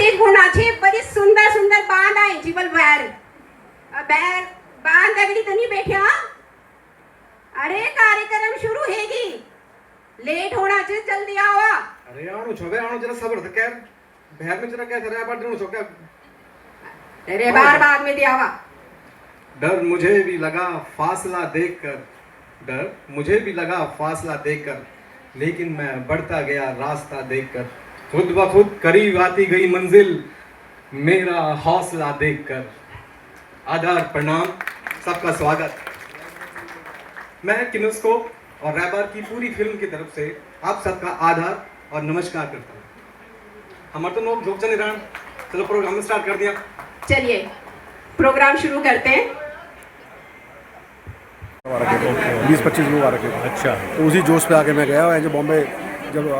Stage कोणाचे बड़ी सुंदर सुंदर बांध आए जीवल बैर बांध अगली तो नहीं बैठे हाँ अरे कार्यक्रम शुरू हैगी लेट होना चाहिए जल्दी आवा अरे आणो छोवे आणो जरा सब्र था क्या बहर में जरा क्या कर रहा है बात ढूंढो छोका तेरे बार बाद में दियावा डर मुझे भी लगा फासला देखकर डर मुझे भी लगा फासला देखकर लेकिन मैं बढ़ता गया रास्ता देखकर खुद ब खुद करीब आती गई मंजिल मेरा हौसला देखकर आदार प्रणाम सबका स्वागत मैं किनोस्कोप और रैबर की पूरी फिल्म की तरफ से आप सबका आधार और नमस्कार करता हूँ हमारे तो लोग जोक निरान चलो प्रोग्राम स्टार्ट कर दिया चलिए प्रोग्राम शुरू करते हैं 20-25 लोग आ रखे थे। अच्छा तो उसी जोश पे आके मैं गया और जो बॉम्बे जब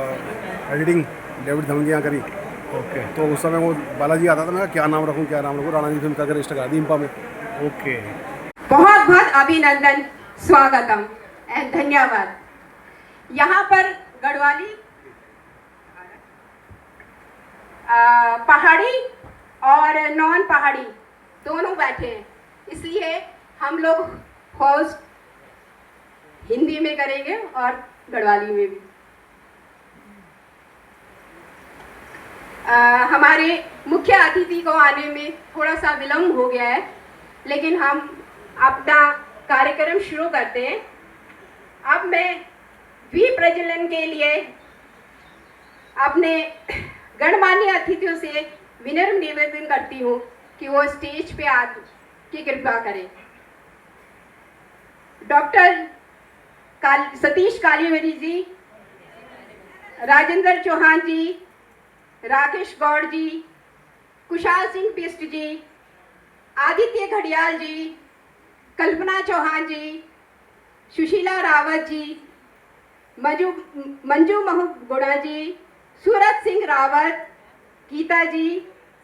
एडिटिंग डेविड धमन की यहाँ करी ओके तो उस समय वो बालाजी आता था मैं क्या नाम रखूँ राणा जी फिल्म करके रजिस्टर करा दी इंपा में। ओके बहुत बहुत अभिनंदन स्वागतम एंड धन्यवाद। यहाँ पर गढ़वाली पहाड़ी और नॉन पहाड़ी दोनों बैठे हैं इसलिए हम लोग होस्ट हिंदी में करेंगे और गढ़वाली में भी। हमारे मुख्य अतिथि को आने में थोड़ा सा विलम्ब हो गया है लेकिन हम अपना कार्यक्रम शुरू करते हैं। अब मैं द्वीप प्रज्वलन के लिए अपने गणमान्य अतिथियों से विनम्र निवेदन करती हूँ कि वो स्टेज पे आने की कृपा करें। डॉक्टर सतीश कालीवरी जी, राजेंद्र चौहान जी, राकेश गौड़ जी, कुशाल सिंह पिस्ट जी, आदित्य घड़ियाल जी, कल्पना चौहान जी, सुशीला रावत जी, मंजू गुणा जी, सूरज सिंह रावत, गीता जी,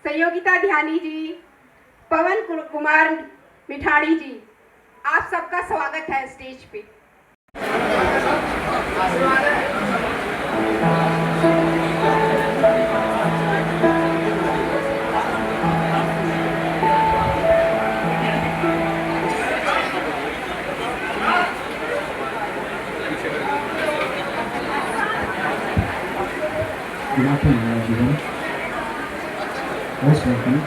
संयोगिता ध्यानी जी, पवन कुमार मिठाड़ी जी, आप सबका स्वागत है स्टेज पे। Good afternoon, everyone. Most welcome.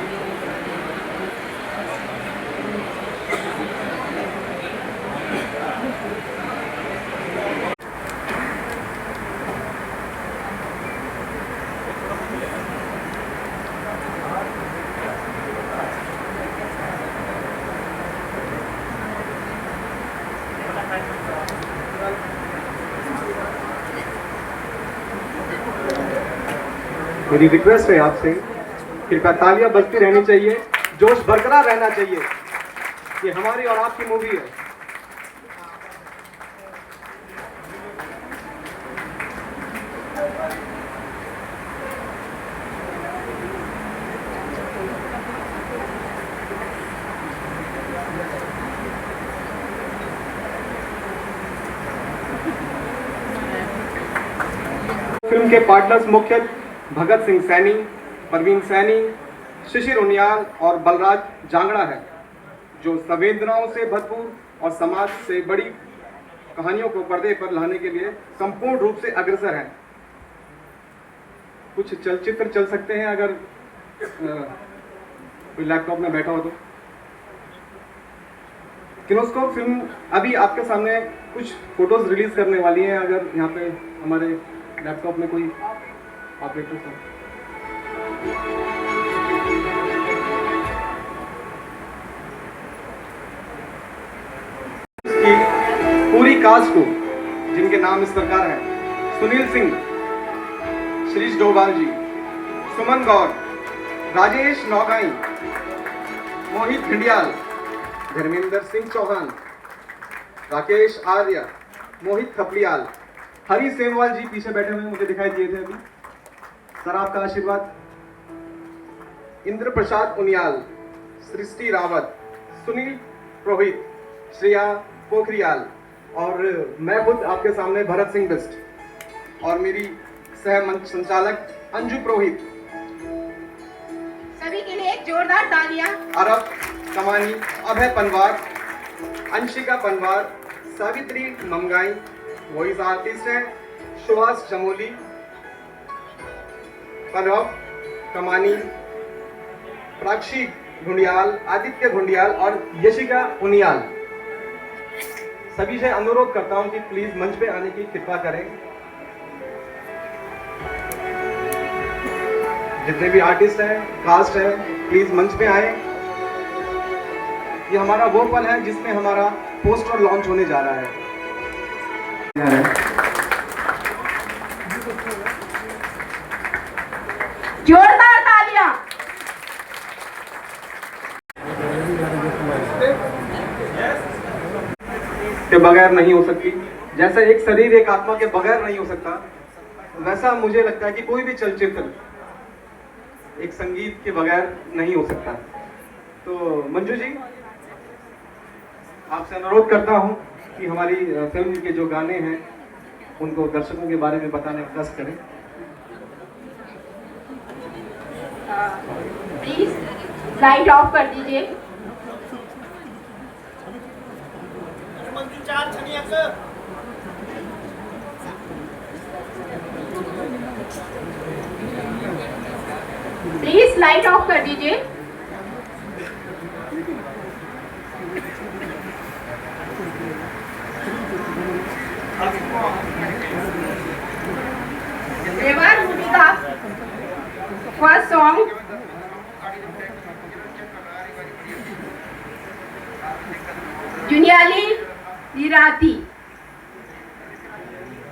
मेरी रिक्वेस्ट है आपसे कृपया तालियां बजती रहनी चाहिए जोश बरकरार रहना चाहिए ये हमारी और आपकी मूवी है। फिल्म के पार्टनर्स मुख्य भगत सिंह सैनी, परवीन सैनी, शिशिर उनियाल और बलराज जांगड़ा है जो संवेदनाओं से भरपूर और समाज से बड़ी कहानियों को पर्दे पर लाने के लिए संपूर्ण रूप से अग्रसर हैं। कुछ चलचित्र चल सकते हैं अगर कोई लैपटॉप में बैठा हो तो। किनोस्कोप फिल्म अभी आपके सामने कुछ फोटोज रिलीज करने वाली है। अगर यहाँ पे हमारे लैपटॉप में कोई ऑपरेटर था। पूरी कास्ट को जिनके नाम इस प्रकार हैं: सुनील सिंह, श्रीश डोभाल जी, सुमन गौर, राजेश नौगाई, मोहित भिंडियाल, धर्मेंद्र सिंह चौहान, राकेश आर्य, मोहित खपलियाल, हरी सेमवाल जी पीछे बैठे हुए मुझे दिखाई दिए थे अभी। सर आपका आशीर्वाद। इंद्र प्रसाद उनियाल, सृष्टि रावत, सुनील पुरोहित, श्रेया पोखरियाल और मैं खुद आपके सामने भरत सिंह बिस्ट और मेरी सह मंच संचालक अंजू पुरोहित। जोरदार तालियां। अरब कमानी, अभय पनवार, अंशिका पनवार, सावित्री मंगाई, वॉइस आर्टिस्ट है सुहास चमोली, अरब कमानी, प्राक्षी घुंडियाल, आदित्य घुंडियाल और यशिका उनियाल। सभी से अनुरोध करता हूं कि प्लीज मंच पे आने की कृपा करें। जितने भी आर्टिस्ट हैं, कास्ट है, प्लीज मंच पे आए। ये हमारा वो पल है जिसमें हमारा पोस्टर लॉन्च होने जा रहा है। जोरदार तालियां। के बगैर नहीं हो सकती, जैसा एक शरीर एक आत्मा के बगैर नहीं हो सकता, वैसा मुझे लगता है कि कोई भी चलचित्र एक संगीत के बगैर नहीं हो सकता। तो मंजू जी, आपसे अनुरोध करता हूं कि हमारी फिल्म के जो गाने हैं उनको दर्शकों के बारे में बताने का कष्ट करें। प्लीज लाइट ऑफ कर दीजिए। प्लीज लाइट ऑफ कर दीजिए। रेवार मूवी का फर्स्ट सॉन्ग जुनियाली लीराती।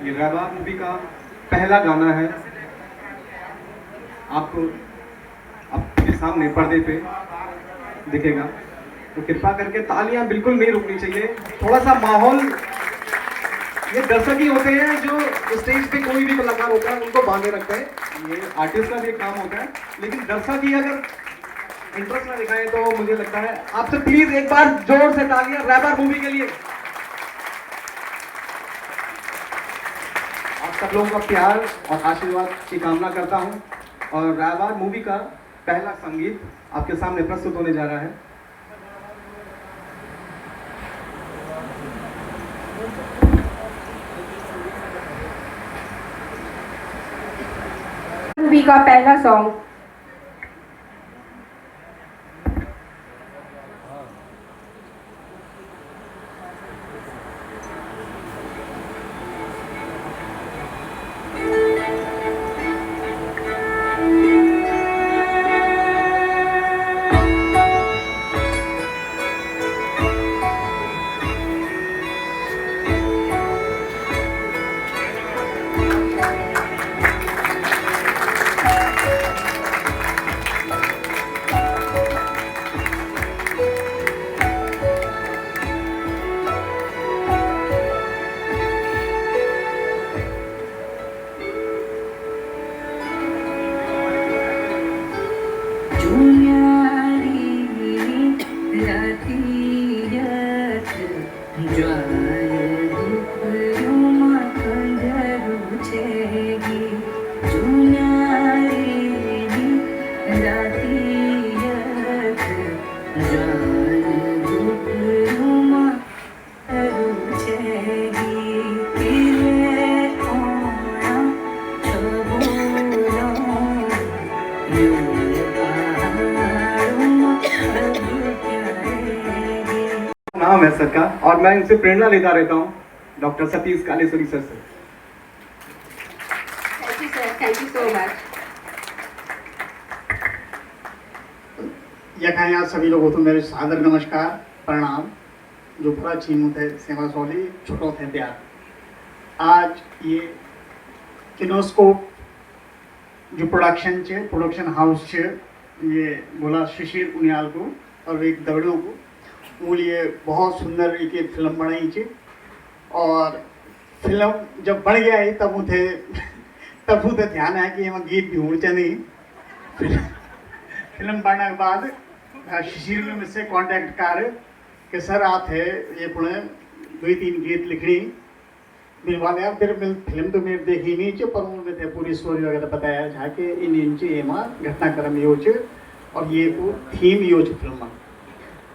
ये रेवा मूवी का पहला गाना है। आपको आपके सामने पर्दे पे दिखेगा, तो कृपा करके तालियां बिल्कुल नहीं रुकनी चाहिए। थोड़ा सा माहौल, ये दर्शक ही होते हैं जो स्टेज पे कोई भी कलाकार होता है उनको बांधे रखते हैं। ये आर्टिस्ट का भी काम होता है, लेकिन दर्शक ही अगर इंटरेस्ट ना दिखाएं तो मुझे लगता है। आपसे प्लीज एक बार जोर से तालियां रेवा मूवी के लिए। आप सब लोगों का प्यार और आशीर्वाद की कामना करता हूं। और रेवा मूवी का पहला संगीत आपके सामने प्रस्तुत होने जा रहा है। मूवी का पहला सॉन्ग नाम है सर का, और मैं इनसे प्रेरणा लेता रहता हूँ, डॉक्टर सतीश कालेश्वरी सर से। Thank you sir, thank you so much. यहाँ सभी लोगों को मेरे सादर नमस्कार प्रणाम। जो पूरा चीन थे सेवा सोली छोटो थे प्यार। आज ये किनोस्कोप जो प्रोडक्शन हाउस छे, ये बोला शिशिर उनियाल को और एक दवड़ों को मूल ये बहुत सुंदर एक फिल्म बनाई थी। और फिल्म जब बन गया है तब उठे ध्यान है कि हम गीत भी होने नहीं। फिल्म बनने के बाद शिशिर ने मुझसे कांटेक्ट कर कि सर आप है ये पुणे 2-3 गीत लिखनी। मेरे वाले यार फिर फिल्म तो मेरे देखी नहीं चे, पर उनमें थे पूरी स्टोरी वगैरह बताया जाके इन एमा घटनाक्रम यो और ये को थीम यूज फिल्म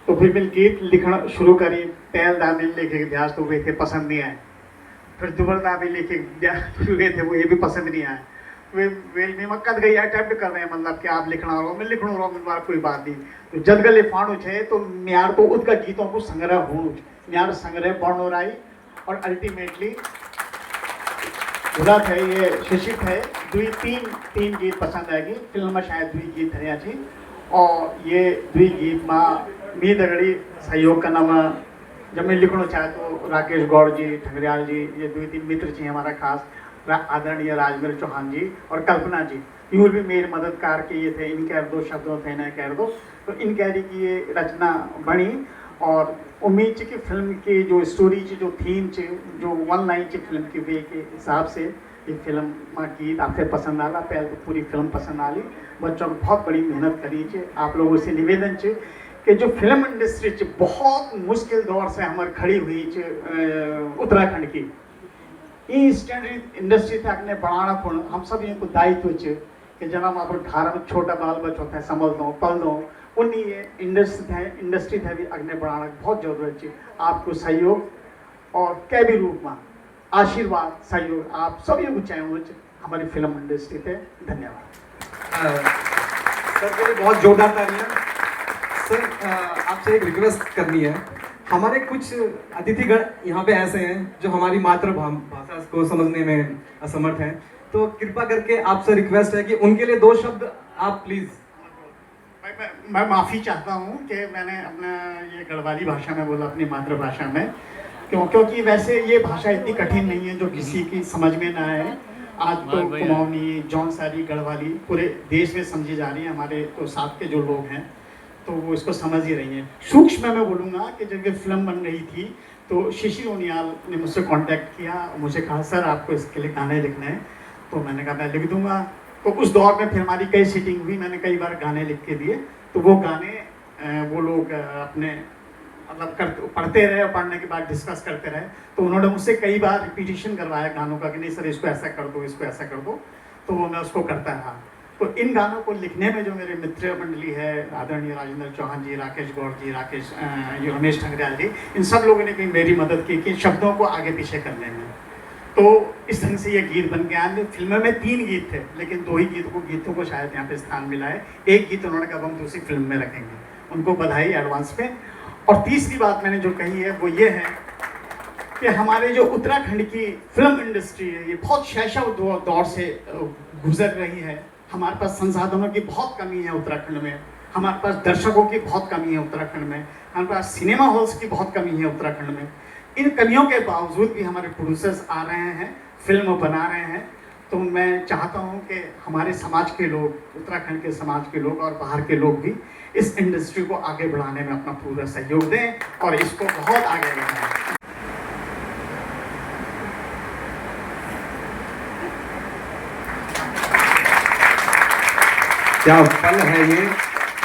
तो फिर मैं गीत लिखना शुरू करी पहल दामिल लेके अभ्यास तो वे थे पसंद नहीं आए फिर दुबर दामिल लेके हुए थे वो ये भी पसंद नहीं आए वे वेल में मक्कत गई अटेम्प्ट कर रहे हैं मतलब कि आप लिखना रहो मैं लिखना रहो मेरे कोई बात नहीं तो जद गले फाणु छे तो म्यार तो उसका गीतों को संग्रह होणु म्यार संग्रह बढ़ो रही और अल्टीमेटली भुला थे ये शिक्षित है तीन गीत पसंद आएगी फिल्म में शायद दुई गीत है अच्छी और ये दुई गीत में मी दगड़ी सहयोग करना में जब मैं लिखना चाहे तो राकेश गौड़ जी ठंगरियाल जी ये दुई तीन मित्र जी हमारा खास आदरणीय राजवीर चौहान जी और कल्पना जी यूँ भी मेरे मददगार के ये थे इनके दो शब्दों थे न कह दो तो इन कैरी की ये रचना बनी और उम्मीद थी कि फिल्म की जो स्टोरी थी जो थीम थी जो वन लाइन थी फिल्म की वे के हिसाब से ये फिल्म में गीत आपसे पसंद आला पहले तो पूरी फिल्म पसंद आली बच्चों को बहुत बड़ी मेहनत करी थी आप लोगों से निवेदन थी कि जो फिल्म इंडस्ट्री थी बहुत मुश्किल दौर से हमारी खड़ी हुई थी उत्तराखंड की ये स्टैंडर्ड इंडस्ट्री तक ने बढ़ाना पड़ हम सब इनको दायित्व है कि जब हम अपने घर में छोटा बाल बच्चों थे संभल दो पल दो उन्हीं ये इंडस्ट्री थे भी अगने बढ़ाना बहुत जरूरत है आपको सहयोग और कै भी रूप में आशीर्वाद सहयोग आप सभी को चाहिए हमारी फिल्म इंडस्ट्री थे धन्यवाद सर के लिए बहुत जोरदार तालियां सर आपसे एक रिक्वेस्ट करनी है हमारे कुछ अतिथिगण यहाँ पे ऐसे हैं जो हमारी मातृभाषा को समझने में असमर्थ हैं तो कृपा करके आपसे रिक्वेस्ट है कि उनके लिए दो शब्द आप प्लीज मैं माफ़ी चाहता हूँ कि मैंने अपना ये गढ़वाली भाषा में बोला अपनी मातृभाषा में क्योंकि वैसे ये भाषा इतनी कठिन नहीं है जो किसी की समझ में ना आए आज तो कुमाऊनी जौनसारी गढ़वाली पूरे देश में समझी जा रही है हमारे तो साथ के जो लोग हैं तो वो इसको समझ ही रही हैं सूक्ष्म मैं बोलूँगा कि जब ये फिल्म बन रही थी तो शिशिर ओनियाल ने मुझसे कांटेक्ट किया मुझे कहा सर आपको इसके लिए गाने लिखने हैं तो मैंने कहा मैं लिख दूंगा तो उस दौर में फिर हमारी कई सीटिंग हुई मैंने कई बार गाने लिख के दिए तो वो गाने वो लोग अपने मतलब पढ़ते रहे और पढ़ने के बाद डिस्कस करते रहे तो उन्होंने मुझसे कई बार रिपीटिशन करवाया गानों का कि नहीं सर इसको ऐसा कर दो इसको ऐसा कर दो तो वो मैं उसको करता रहा तो इन गानों को लिखने में जो मेरे मित्र मंडली है आदरणीय राजेंद्र चौहान जी राकेश गौड़ जी ये रमेश ठंगरियाल जी इन सब लोगों ने भी मेरी मदद की कि शब्दों को आगे पीछे करने में तो इस ढंग से ये गीत बन गया फिल्म में 3 गीत थे लेकिन 2 ही गीतों को शायद यहाँ पे स्थान मिला है एक गीत उन्होंने कहा हम दूसरी फिल्म में रखेंगे उनको बधाई एडवांस पे और तीसरी बात मैंने जो कही है वो ये है कि हमारे जो उत्तराखंड की फिल्म इंडस्ट्री है ये बहुत शैशव दौर से गुजर रही है हमारे पास संसाधनों की बहुत कमी है उत्तराखंड में हमारे पास दर्शकों की बहुत कमी है उत्तराखंड में हमारे पास सिनेमा हॉल्स की बहुत कमी है उत्तराखंड में इन कमियों के बावजूद भी हमारे प्रोड्यूसर्स आ रहे हैं फिल्म बना रहे हैं तो मैं चाहता हूं कि हमारे समाज के लोग उत्तराखंड के समाज के लोग और बाहर के लोग भी इस इंडस्ट्री को आगे बढ़ाने में अपना पूरा सहयोग दें और इसको बहुत आगे बढ़ाएं। क्या पल है ये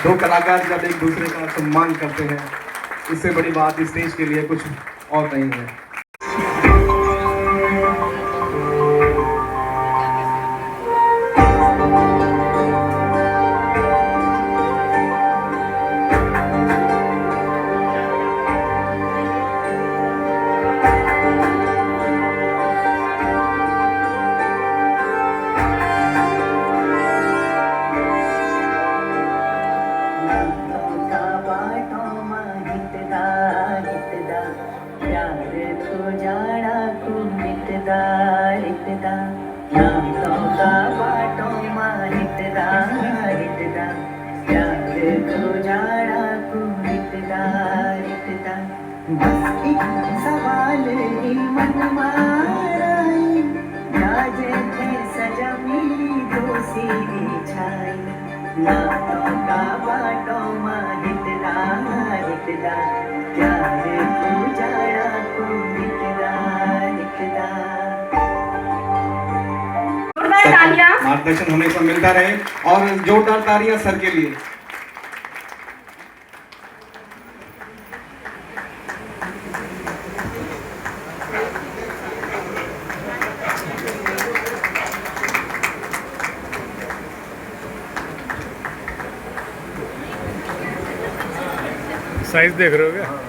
2 कलाकार जब एक दूसरे का सम्मान करते हैं इससे बड़ी बात इस देश के लिए कुछ और नहीं है। मार्गदर्शन हमेशा मिलता रहे और जोरदार तालियां सर के लिए। साइज देख रहे हो क्या?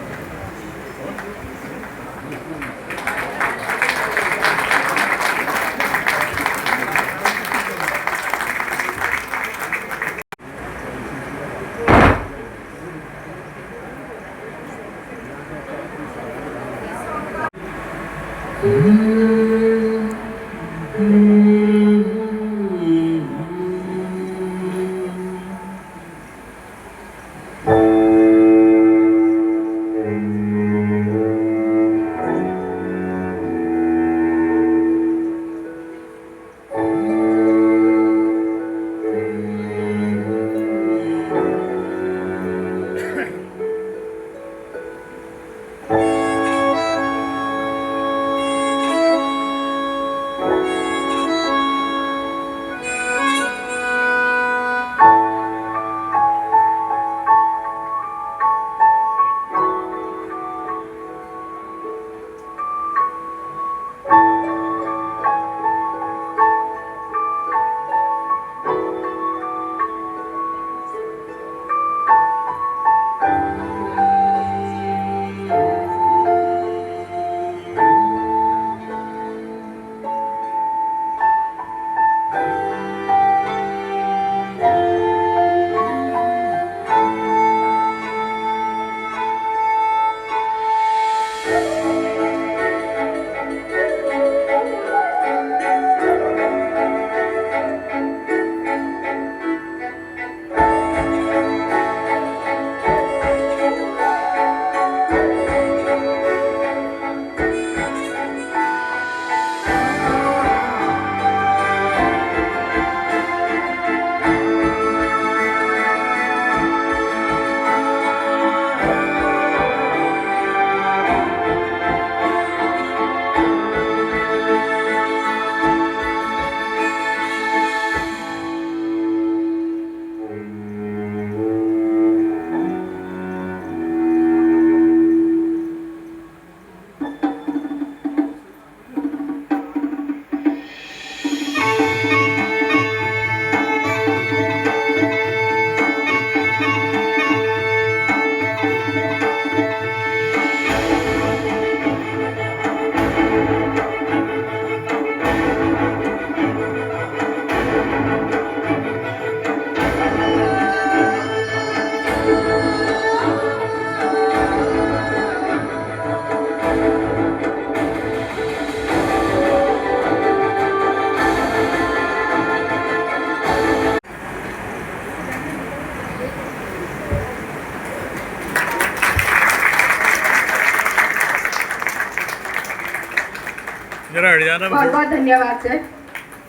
जरा हट जाना। बहुत बहुत धन्यवाद सर।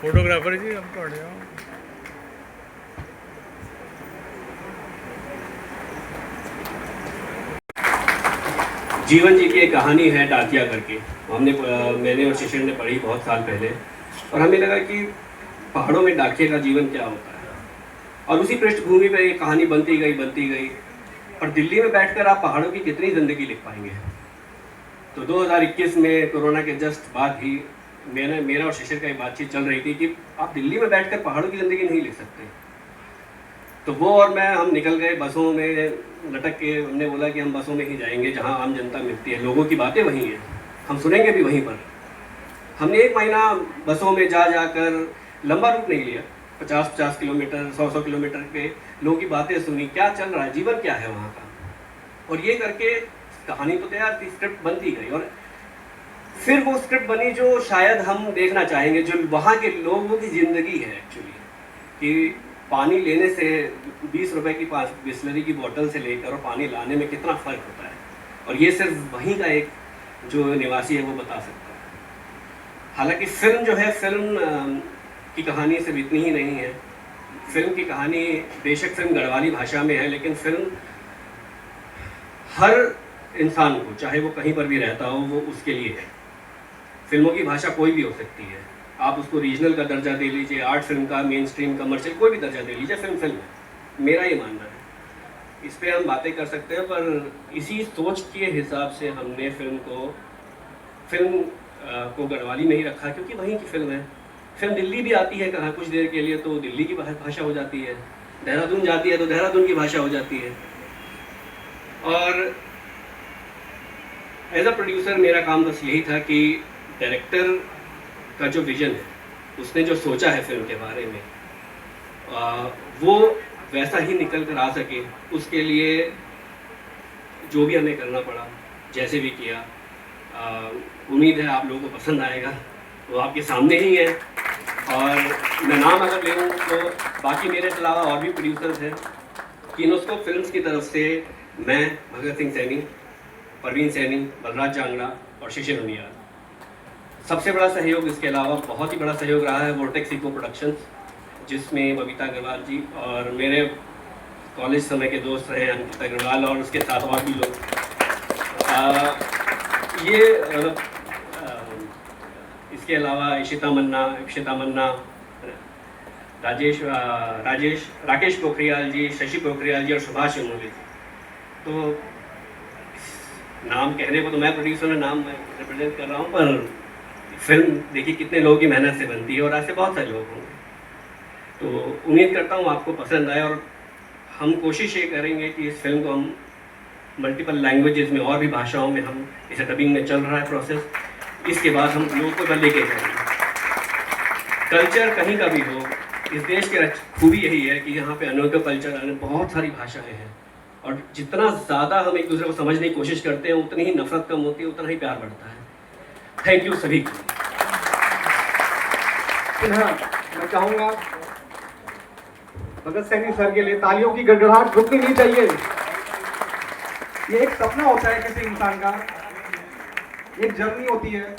फोटोग्राफर जी हमको हट जाओ। जीवन जी की एक कहानी है डाकिया करके, मैंने और शिशिर ने पढ़ी बहुत साल पहले, और हमें लगा कि पहाड़ों में डाकिया का जीवन क्या होता है, और उसी पृष्ठभूमि पर एक कहानी बनती गई। और दिल्ली में बैठकर आप पहाड़ों की कितनी ज़िंदगी लिख पाएंगे। तो 2021 में कोरोना के जस्ट बाद ही मेरा और शिशिर का एक बातचीत चल रही थी कि आप दिल्ली में बैठकर पहाड़ों की ज़िंदगी नहीं लिख सकते। तो वो और मैं हम निकल गए बसों में लटक के। हमने बोला कि हम बसों में ही जाएंगे जहाँ आम जनता मिलती है, लोगों की बातें वहीं हैं, हम सुनेंगे भी वहीं पर। हमने 1 महीना बसों में जाकर लंबा रूट नहीं लिया, 50-50 किलोमीटर 100-100 किलोमीटर के लोगों की बातें सुनी, क्या चल रहा है, जीवन क्या है वहाँ का। और ये करके कहानी तो तैयार थी, स्क्रिप्ट बनती गई, और फिर वो स्क्रिप्ट बनी जो शायद हम देखना चाहेंगे, जो वहाँ के लोगों की ज़िंदगी है एक्चुअली, कि पानी लेने से 20 रुपए की बिस्लरी की बोतल से लेकर और पानी लाने में कितना फ़र्क होता है, और ये सिर्फ वहीं का एक जो निवासी है वो बता सकता है। हालांकि फिल्म जो है, फिल्म की कहानी सिर्फ इतनी ही नहीं है। फिल्म की कहानी बेशक फिल्म गढ़वाली भाषा में है, लेकिन फिल्म हर इंसान को, चाहे वो कहीं पर भी रहता हो, वो उसके लिए है। फिल्मों की भाषा कोई भी हो सकती है, आप उसको रीजनल का दर्जा दे लीजिए, आर्ट फिल्म का, मेन स्ट्रीम, कमर्शियल, कोई भी दर्जा दे लीजिए, फिल्म है। मेरा ये मानना है। इस पर हम बातें कर सकते हैं, पर इसी सोच के हिसाब से हमने फिल्म को गढ़वाली में ही रखा, क्योंकि वहीं की फिल्म है। फिल्म दिल्ली भी आती है कहाँ कुछ देर के लिए तो दिल्ली की भाषा हो जाती है, देहरादून जाती है तो देहरादून की भाषा हो जाती है। और एज अ प्रोड्यूसर मेरा काम बस यही था कि डायरेक्टर का जो विजन है, उसने जो सोचा है फिल्म के बारे में, वो वैसा ही निकल कर आ सके, उसके लिए जो भी हमें करना पड़ा, जैसे भी किया। उम्मीद है आप लोगों को पसंद आएगा। वो आपके सामने ही है। और मैं नाम अगर ले लूँ तो बाकी मेरे अलावा और भी प्रोड्यूसर्स हैं। किनोस्कोप फिल्म्स की तरफ से मैं, भगत सिंह सैनी, परवीन सैनी, बलराज जांगड़ा और शिशिर उनियाल। सबसे बड़ा सहयोग इसके अलावा बहुत ही बड़ा सहयोग रहा है वोर्टेक्स इको प्रोडक्शंस, जिसमें बबीता अग्रवाल जी और मेरे कॉलेज समय के दोस्त रहे अंकित अग्रवाल और उसके साथ और भी लोग। इसके अलावा इशिता मन्ना, राकेश पोखरियाल जी, शशि पोखरियाल जी और सुभाष चंद्र जी। तो नाम कहने को तो मैं प्रोड्यूसर में नाम मैं रिप्रेजेंट कर रहा हूँ, पर फिल्म देखिए कितने लोगों की मेहनत से बनती है और ऐसे बहुत सारे लोग होंगे। तो उम्मीद करता हूँ आपको पसंद आए और हम कोशिश ये करेंगे कि इस फिल्म को हम मल्टीपल लैंग्वेजेस में और भी भाषाओं में हम इसे डबिंग में चल रहा है प्रोसेस। इसके बाद हम लोगों को बदले के जाएंगे। कल्चर कहीं का भी हो, इस देश की खूबी यही है कि यहाँ पे अनोखा कल्चर है, बहुत सारी भाषाएं हैं और जितना ज़्यादा हम एक दूसरे को समझने की कोशिश करते हैं उतनी ही नफरत कम होती है, उतना ही प्यार बढ़ता है। थैंक यू सभी को। मैं चाहूंगा भगत सैनी सर के लिए तालियों की गड़गड़ाहट रुकनी नहीं चाहिए। ये एक सपना होता है किसी इंसान का, एक जर्नी होती है।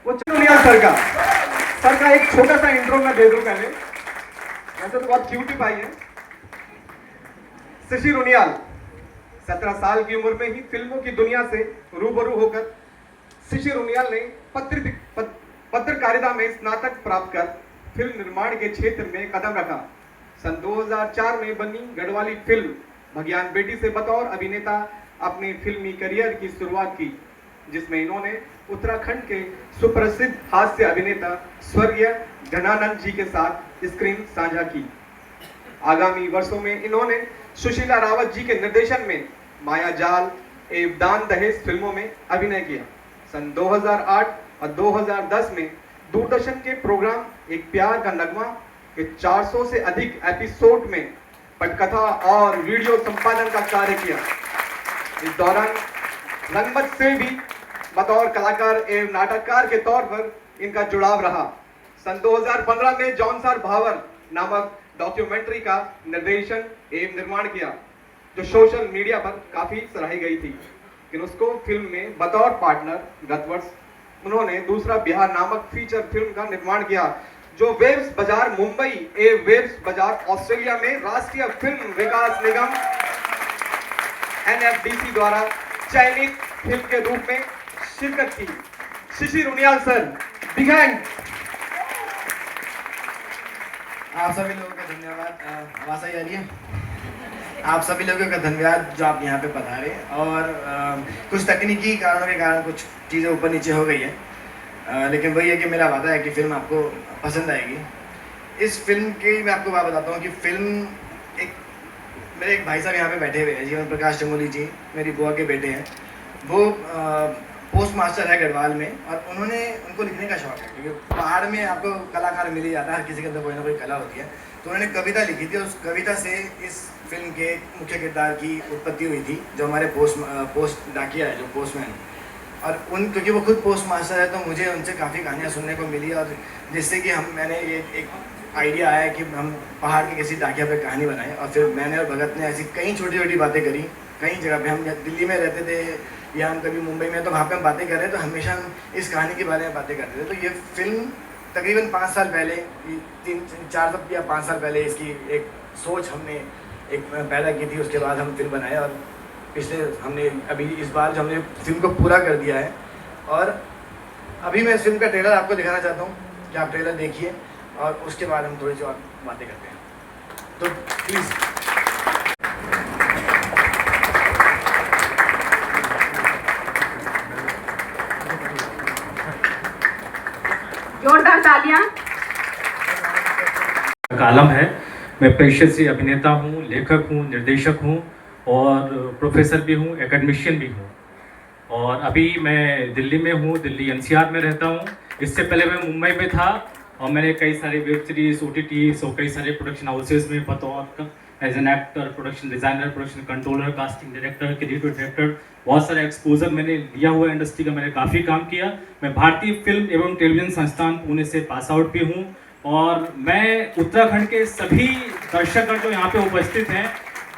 वो चुनिया सर का एक छोटा सा इंट्रो मैं दे दूं पहले। वैसे तो बहुत क्यूटी भाई है। शिशिर उनियाल 17 साल की उम्र में ही फिल्मों की दुनिया से रूबरू होकर शिशिर उनियाल ने पत्रकारिता में स्नातक प्राप्त कर फिल्म निर्माण के क्षेत्र में कदम रखा। सन 2004 में बनी गढ़वाली फिल्म भगयान बेटी से बतौर अभिनेता अपने फिल्मी करियर की शुरुआत की, जिसमें इन्होंने उत्तराखंड के सुप्रसिद्ध हास्य अभिनेता स्वर्गीय घनानंद जी के साथ स्क्रीन साझा की। आगामी वर्षों में इन्होंने सुशीला रावत जी के निर्देशन में मायाजाल एवं दान दहेज फिल्मों में अभिनय किया। सन 2008 और 2010 में दूरदर्शन के प्रोग्राम एक प्यार का नगमा के 400 से अधिक एपिसोड में पटकथा और वीडियो संपादन का कार्य किया। इस दौरान रंगमंच से भी बतौर कलाकार एवं नाटककार के तौर पर इनका जुड़ाव रहा। सन 2015 में जॉनसर भावर नामक डॉक्यूमेंट्री का निर्देशन एवं निर्माण किया, जो सोशल मीडिया पर काफी सराही गई थी। लेकिन उसको फिल्म में बतौर पार्टनर गत वर्ष उन्होंने दूसरा बिहार नामक फीचर फिल्म का निर्माण किया, जो वेब्स बाजार मुंबई एवं वेब्स बाजार ऑस्ट्रेलिया में राष्ट्रीय फिल्म विकास निगम NFDC द्वारा चयनित फिल्म के रूप में शिरकत की। शिशिर उनियाल सर, बिग हैंड। आप सभी लोगों का धन्यवाद। आवाज़ आई आ रही है? आप सभी लोगों का धन्यवाद जो आप यहाँ पे पधारे। और कुछ तकनीकी कारणों के कारण कुछ चीज़ें ऊपर नीचे हो गई है, लेकिन वही है कि मेरा वादा है कि फ़िल्म आपको पसंद आएगी। इस फिल्म की मैं आपको बात बताता हूँ कि फ़िल्म मेरे एक भाई साहब यहाँ पे बैठे हुए हैं, जीवन प्रकाश चमोली जी, मेरी बुआ के बेटे हैं। वो पोस्ट मास्टर है गढ़वाल में, और उनको लिखने का शौक है, क्योंकि पहाड़ में आपको कलाकार मिल ही जाता है, हर किसी के अंदर कोई ना कोई कला होती है। तो उन्होंने कविता लिखी थी और उस कविता से इस फिल्म के मुख्य किरदार की उत्पत्ति हुई थी, जो हमारे पोस्ट डाकिया है, जो पोस्टमैन। और क्योंकि वो खुद पोस्ट मास्टर है, तो मुझे उनसे काफ़ी कहानियाँ सुनने को मिली, और जिससे कि मैंने ये एक आइडिया आया कि हम पहाड़ के किसी डाकिया पे कहानी बनाएं। और फिर मैंने और भगत ने ऐसी कई छोटी छोटी बातें करी। कई जगह पे हम दिल्ली में रहते थे या हम कभी मुंबई में, तो वहाँ पे हम बातें कर रहे हैं, तो हमेशा हम इस कहानी के बारे में बातें करते थे। तो ये फिल्म तकरीबन 5 साल पहले, 3-4 या 5 साल पहले इसकी एक सोच हमने एक पैदा की थी। उसके बाद हम फिल्म बनाए, और हमने अभी इस बार जो हमने फिल्म को पूरा कर दिया है। और अभी मैं इस फिल्म का ट्रेलर आपको दिखाना चाहता हूँ कि आप ट्रेलर देखिए, और उसके बाद हम थोड़ी सी और बातें करते हैं। तो प्लीज़ जोरदार तालियां। कालम है। मैं पेशे से अभिनेता हूँ, लेखक हूँ, निर्देशक हूँ और प्रोफेसर भी हूँ, एकेडमिशियन भी हूँ। और अभी मैं दिल्ली में हूँ, दिल्ली एनसीआर में रहता हूँ। इससे पहले मैं मुंबई में था और मैंने कई सारे वेब सीरीज, OTTs और कई सारे प्रोडक्शन हाउसेज में बतौर as an actor, production designer, production controller, casting director, creative director बहुत सारा एक्सपोजर मैंने लिया हुआ है। इंडस्ट्री का मैंने काफ़ी काम किया। मैं भारतीय फिल्म एवं टेलीविज़न संस्थान पुणे से पास आउट भी हूँ। और मैं उत्तराखंड के सभी दर्शकगण जो यहाँ पे उपस्थित हैं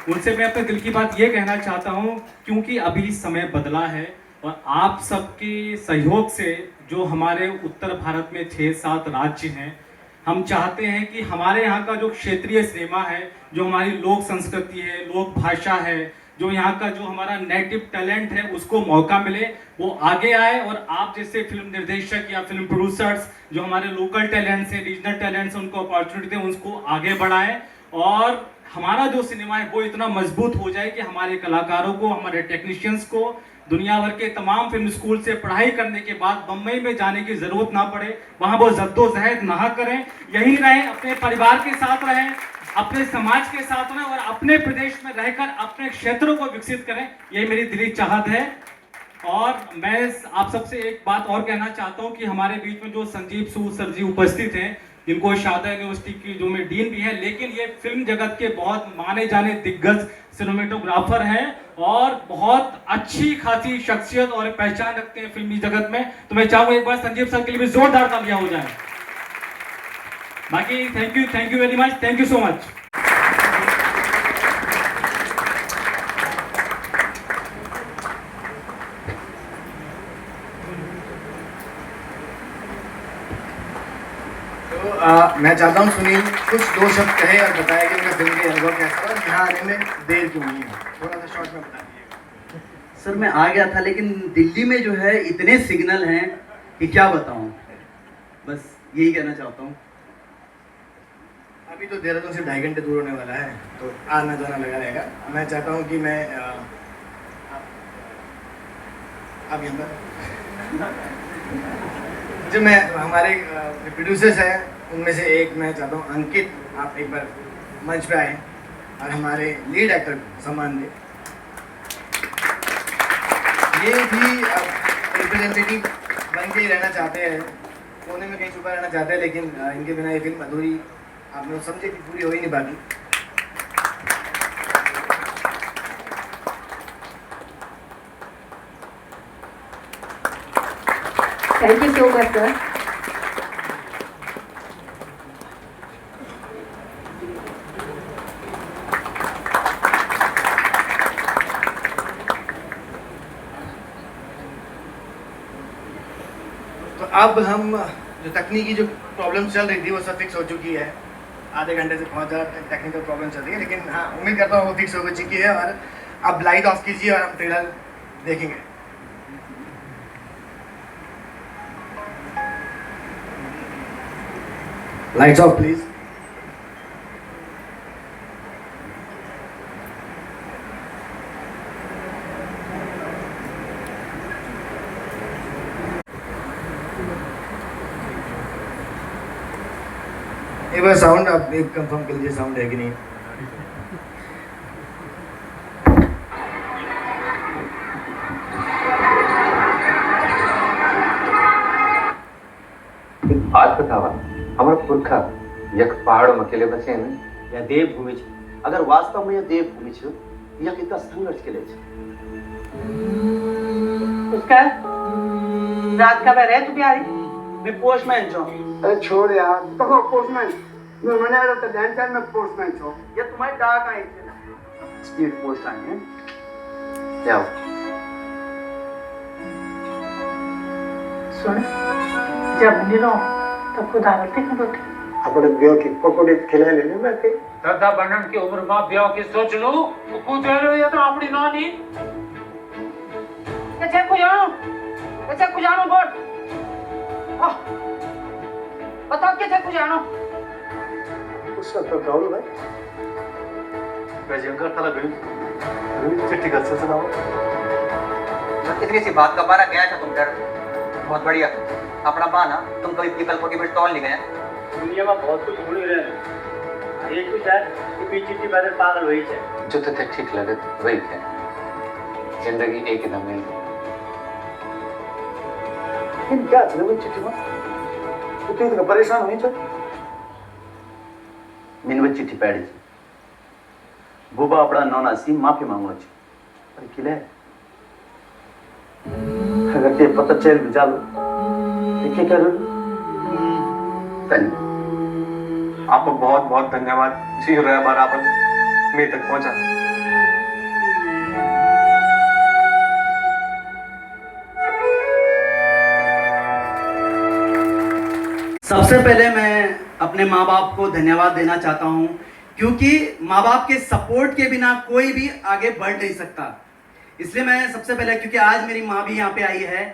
उनसे मैं अपने दिल की बात ये कहना चाहता हूँ, क्योंकि अभी समय बदला है और आप सबके सहयोग से जो हमारे उत्तर भारत में 6-7 राज्य हैं, हम चाहते हैं कि हमारे यहाँ का जो क्षेत्रीय सिनेमा है, जो हमारी लोक संस्कृति है, लोक भाषा है, जो यहाँ का जो हमारा नेटिव टैलेंट है उसको मौका मिले, वो आगे आए। और आप जैसे फिल्म निर्देशक या फिल्म प्रोड्यूसर्स जो हमारे लोकल टैलेंट्स हैं, रीजनल टैलेंट्स हैं, उनको अपॉर्चुनिटी दें, उसको आगे बढ़ाएं और हमारा जो सिनेमा है वो इतना मजबूत हो जाए कि हमारे कलाकारों को, हमारे टेक्नीशियंस को दुनिया भर के तमाम फिल्म स्कूल से पढ़ाई करने के बाद बम्बई में जाने की जरूरत ना पड़े, वहाँ वो जद्दोजहद ना करें, यहीं रहें, अपने परिवार के साथ रहें, अपने समाज के साथ रहें और अपने प्रदेश में रहकर अपने क्षेत्रों को विकसित करें। यही मेरी दिली चाहत है। और मैं आप सबसे एक बात और कहना चाहता हूँ कि हमारे बीच में जो संजीव सूद सर जी उपस्थित हैं, जिनको शारदा यूनिवर्सिटी की जो में डीन भी है, लेकिन ये फिल्म जगत के बहुत माने जाने दिग्गज सिनेमेटोग्राफर हैं और बहुत अच्छी खासी शख्सियत और पहचान रखते हैं फिल्मी जगत में। तो मैं चाहूँगा एक बार संजीव सर के लिए भी जोरदार तालियां हो जाए। बाकी thank you very much, thank you so much. मैं चाहता हूँ सुनील कुछ 2 शब्द कहे और बताए कि उनका फिल्म के अनुभव कैसा और यहाँ आने में देर क्यों हुई है, थोड़ा सा शॉर्ट में बता दीजिएगा। सर मैं आ गया था, लेकिन दिल्ली में जो है इतने सिग्नल हैं कि क्या बताऊं, बस यही कहना चाहता हूं। अभी तो देहरादून से 2.5 घंटे दूर होने वाला है, तो आना जाना लगा रहेगा। मैं चाहता हूँ कि मैं अब यहाँ पर जो मैं हमारे प्रोड्यूसर्स हैं उनमें से एक मैं चाहता हूँ अंकित, आप एक बार मंच पे आए और हमारे लीड एक्टर को सम्मान दें। ये भी रिप्रेजेंटेटिव बन के ही रहना चाहते हैं, कोने में कहीं छुपा रहना चाहते हैं, लेकिन इनके बिना ये फिल्म अधूरी आप लोग समझे कि पूरी हो ही नहीं पाती। Thank you so much sir. तो अब हम जो तकनीकी जो प्रॉब्लम चल रही थी वो सब फिक्स हो चुकी है। आधे घंटे से बहुत ज़्यादा टेक्निकल प्रॉब्लम चल रही है, लेकिन हाँ उम्मीद करता हूँ वो फिक्स हो चुकी है। और अब लाइट ऑफ कीजिए और हम ट्रेलर देखेंगे। Lights off please. एक बार साउंड आप एक कंफर्म कर लीजिए, साउंड है कि नहीं। एक बात बतावा, हमारा पुरखा यक पहाड़ों में अकेले बचे हैं या देवभूमि छ, अगर वास्तव में यह देवभूमि छ, यह कितना संघर्ष के लिए छ। उसका रात का रहे तू प्यारी, मैं पोस्टमैन छो। अरे छोड़ यार, तो पोस्टमैन मैं मना रहा था, ध्यान में पोस्टमैन छो। ये तुम्हारी डाक आई थी, स्पीड पोस्ट आई है। क्या सुन, जब निरो तब खुद आरती कर दो। अपने ब्याह की पकोड़े खिला लेने में थे। दादा बनन की उम्र में ब्याह की सोच लो, तो कुछ ये तो अपनी नानी। कैसे कुछ जानो बोल। बताओ कैसे कुछ जानो। उसका तो राहुल भाई गजंकर तला बिल चिट्ठी का सुनाओ। इतनी सी बात का बारा गया था तुम डर, बहुत बढ़िया। अपना बहाना तुम कभी पीपल को की तौल नहीं गए। दुनिया में बहुत कुछ हो नहीं रहे, एक कुछ है कि चिट्ठी बारे पागल हुई है जो तथे ठीक लगे वही थे जिंदगी एक ही दम में इन क्या चले वो चिट्ठी में तो तू इतना परेशान हुई छो मैंने वो चिट्ठी पढ़ी बुबा अपना नौना सी माफी मांगो छे पर किले अगर ते पता चल भी जालो तो क्या करो आपको बहुत बहुत धन्यवाद जी रहा बार आप मैं तक पहुंचा। सबसे पहले मैं अपने माँ बाप को धन्यवाद देना चाहता हूँ क्योंकि माँ बाप के सपोर्ट के बिना कोई भी आगे बढ़ नहीं सकता। इसलिए मैं सबसे पहले क्योंकि आज मेरी माँ भी यहाँ पे आई है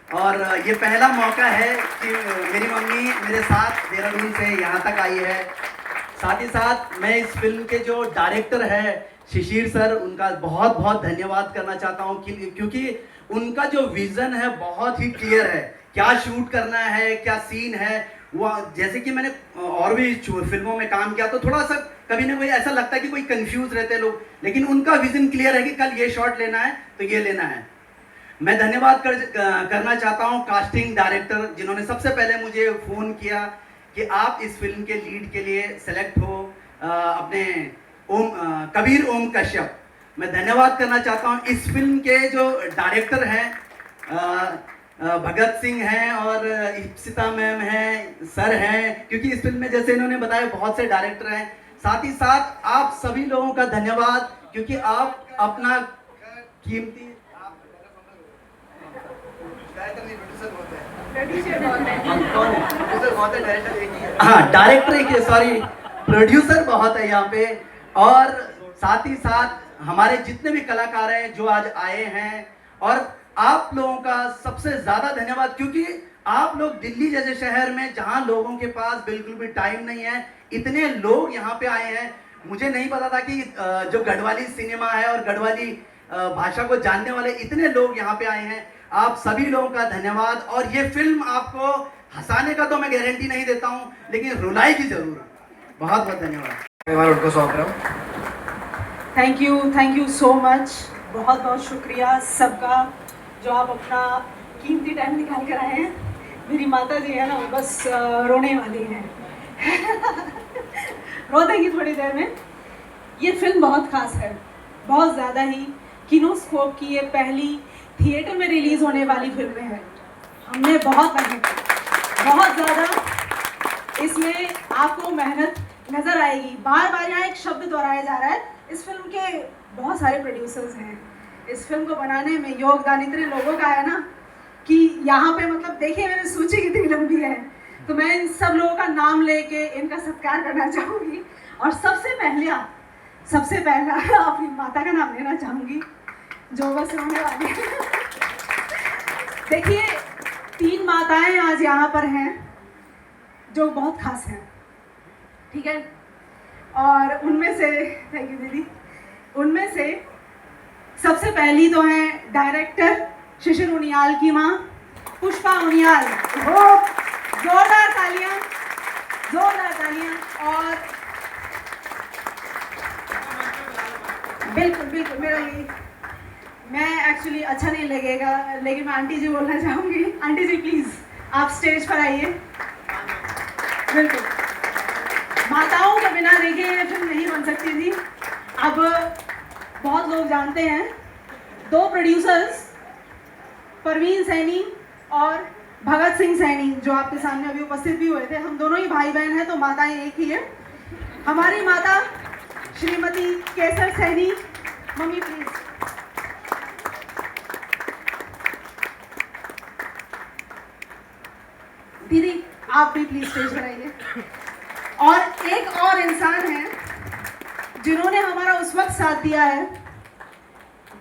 और ये पहला मौका है कि मेरी मम्मी मेरे साथ देहरादून से यहाँ तक आई है। साथ ही साथ मैं इस फिल्म के जो डायरेक्टर है शिशिर सर उनका बहुत बहुत धन्यवाद करना चाहता हूँ क्योंकि उनका जो विजन है बहुत ही क्लियर है, क्या शूट करना है, क्या सीन है। वो जैसे कि मैंने और भी फिल्मों में काम किया तो थोड़ा सा कभी ना कोई ऐसा लगता है कि कोई कंफ्यूज रहते हैं लोग, लेकिन उनका विजन क्लियर है कि कल ये शॉट लेना है तो ये लेना है। मैं धन्यवाद करना चाहता हूँ कास्टिंग डायरेक्टर जिन्होंने सबसे पहले मुझे फ़ोन किया कि आप इस फिल्म के लीड के लिए सेलेक्ट हो, अपने कबीर ओम कश्यप। मैं धन्यवाद करना चाहता हूँ इस फिल्म के जो डायरेक्टर हैं भगत सिंह हैं और इप्सिता मैम हैं, सर हैं, क्योंकि इस फिल्म में जैसे इन्होंने बताया बहुत से डायरेक्टर हैं। साथ ही साथ आप सभी लोगों का धन्यवाद क्योंकि आप अपना कीमती हाँ डायरेक्टर एक सॉरी प्रोड्यूसर बहुत है यहाँ पे और साथ ही साथ हमारे जितने भी कलाकार हैं जो आज आए हैं और आप लोगों का सबसे ज्यादा धन्यवाद क्योंकि आप लोग दिल्ली जैसे शहर में जहां लोगों के पास बिल्कुल भी टाइम नहीं है इतने लोग यहाँ पे आए हैं। मुझे नहीं पता था कि जो गढ़वाली सिनेमा है और गढ़वाली भाषा को जानने वाले इतने लोग यहाँ पे आए हैं। आप सभी लोगों का धन्यवाद और ये फिल्म आपको हंसाने का तो मैं गारंटी नहीं देता हूँ लेकिन रुलाएगी जरूर। बहुत बहुत धन्यवाद। उनको सौंप रहा हूँ। Thank you so much. बहुत बहुत शुक्रिया सबका जो आप अपना कीमती टाइम निकाल कर आए हैं। मेरी माता जी है ना बस रोने वाली हैं रो देंगी थोड़ी देर में। ये फिल्म बहुत खास है, बहुत ज़्यादा ही। किनोस्कोप की ये पहली थिएटर में रिलीज़ होने वाली फिल्म है। हमने बहुत मेहनत की, बहुत ज़्यादा। इसमें आपको मेहनत नज़र आएगी। बार बार यहाँ एक शब्द दोहराया जा रहा है। इस फिल्म के बहुत सारे प्रोड्यूसर्स हैं। इस फिल्म को बनाने में योगदान इतने लोगों का है ना कि यहाँ पे मतलब देखिए मेरी सूची कितनी लंबी है, तो मैं इन सब लोगों का नाम लेके इनका सत्कार करना चाहूँगी। और सबसे पहला अपनी माता का नाम लेना चाहूँगी जो बस रोने वाली है। देखिए 3 माताएं आज यहाँ पर हैं जो बहुत खास हैं, ठीक है। और उनमें से थैंक यू दीदी, उनमें से सबसे पहली तो है डायरेक्टर शिशिर उनियाल की माँ पुष्पा उनियाल। जोरदार तालियां। और बिल्कुल मेरा ये मैं एक्चुअली अच्छा नहीं लगेगा लेकिन मैं आंटी जी बोलना चाहूँगी। आंटी जी प्लीज़ आप स्टेज पर आइए। बिल्कुल माताओं के बिना देखिए ये फिल्म नहीं बन सकती थी। अब बहुत लोग जानते हैं 2 प्रोड्यूसर्स परवीन सैनी और भगत सिंह सैनी जो आपके सामने अभी उपस्थित भी हुए थे, हम दोनों ही भाई बहन हैं तो माताएं एक ही है। हमारी माता श्रीमती केसर सैनी, मम्मी प्लीज। दीदी आप भी प्लीज स्टेज पर आइए। और एक और इंसान है जिन्होंने हमारा उस वक्त साथ दिया है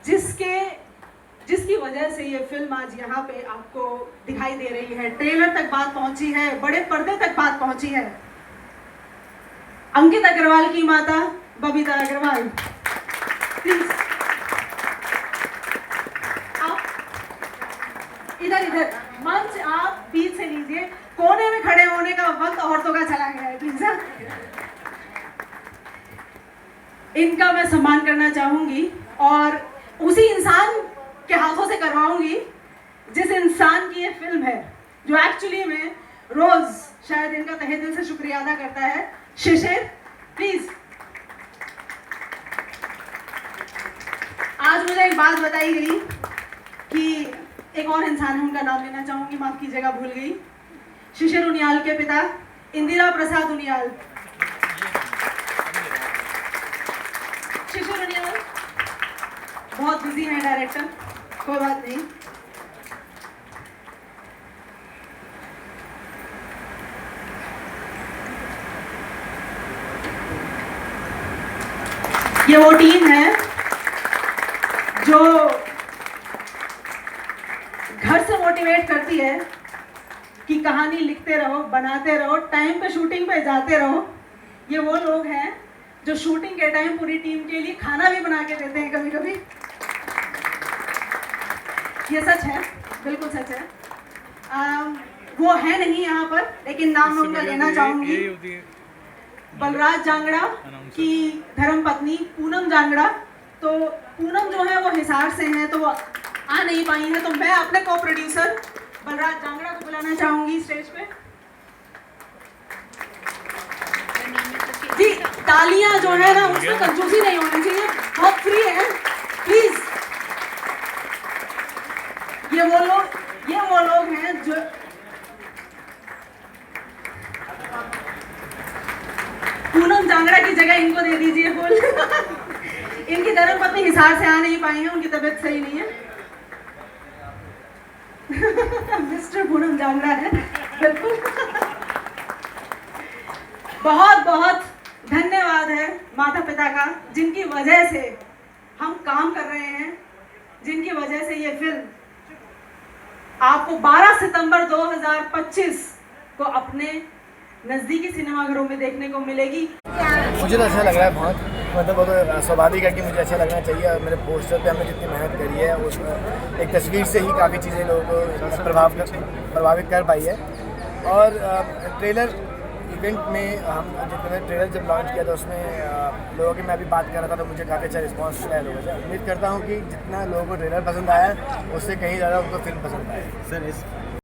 जिसकी वजह से ये फिल्म आज यहाँ पे आपको दिखाई दे रही है, ट्रेलर तक बात पहुंची है, बड़े पर्दे तक बात पहुंची है। अंकित अग्रवाल की माता बबीता अग्रवाल, प्लीज आप इधर मंच आप बीच से लीजिए। कोने में खड़े होने का वक्त औरतों का चला गया है, प्लीज। इनका मैं सम्मान करना चाहूँगी और उसी इंसान के हाथों से करवाऊँगी जिस इंसान की ये फिल्म है, जो एक्चुअली में रोज़ शायद इनका तहे दिल से शुक्रिया अदा करता है। शिशिर प्लीज़। आज मुझे एक बात बताई गई कि एक और इंसान है, उनका नाम लेना चाहूँगी, माफ़ कीजिएगा भूल गई। शिशिर उनियाल के पिता इंदिरा प्रसाद उनियाल। शिशिर उनियाल बहुत बिजी हैं डायरेक्टर, कोई बात नहीं। ये वो टीम है जो घर से मोटिवेट करती है कि कहानी लिखते रहो, बनाते रहो, टाइम पे शूटिंग पे जाते रहो। ये वो लोग हैं जो शूटिंग के टाइम पूरी टीम के लिए खाना भी बना के देते हैं कभी कभी। ये सच है, बिल्कुल सच है। वो है नहीं यहाँ पर, लेकिन नाम मैं उनका लेना चाहूँगी। बलराज जांगड़ा की धर्मपत्नी पूनम जांगड़ा। तो पूनम जो है वो हिसार से हैं, तो वो आ नहीं पाई है, तो मैं अपने को प्रोड्यूसर बलराज जांगड़ा को बुलाना चाहूंगी स्टेज पे। जी तालियां जो है ना, उसमें कंजूसी नहीं होनी चाहिए, बहुत फ्री है, प्लीज। ये वो लोग हैं जो पूनम जांगड़ा की जगह इनको दे दीजिए फुल। इनकी धर्मपत्नी हिसार से आ नहीं पाई है, उनकी तबीयत सही नहीं है। मिस्टर पूनम जांगड़ा है, बिल्कुल। बहुत बहुत धन्यवाद है माता पिता का, जिनकी वजह से हम काम कर रहे हैं, जिनकी वजह से ये फिल्म आपको 12 सितंबर 2025 को अपने नज़दीकी सिनेमाघरों में देखने को मिलेगी। मुझे तो अच्छा लग रहा है बहुत, मतलब वो तो स्वाभाविक है कि मुझे अच्छा लगना चाहिए। और मेरे पोस्टर पे हमने जितनी मेहनत करी है, उस एक तस्वीर से ही काफ़ी चीज़ें लोगों को प्रभावित कर पाई है। और ट्रेलर इवेंट में हम ट्रेलर जब लॉन्च किया था, उसमें लोगों की मैं अभी बात कर रहा था, तो मुझे काफ़ी अच्छा रिस्पॉन्स मिला है लोगों से। उम्मीद करता हूँ कि जितना लोगों को ट्रेलर पसंद आया, उससे कहीं ज़्यादा उनको फिल्म पसंद आए। सर इस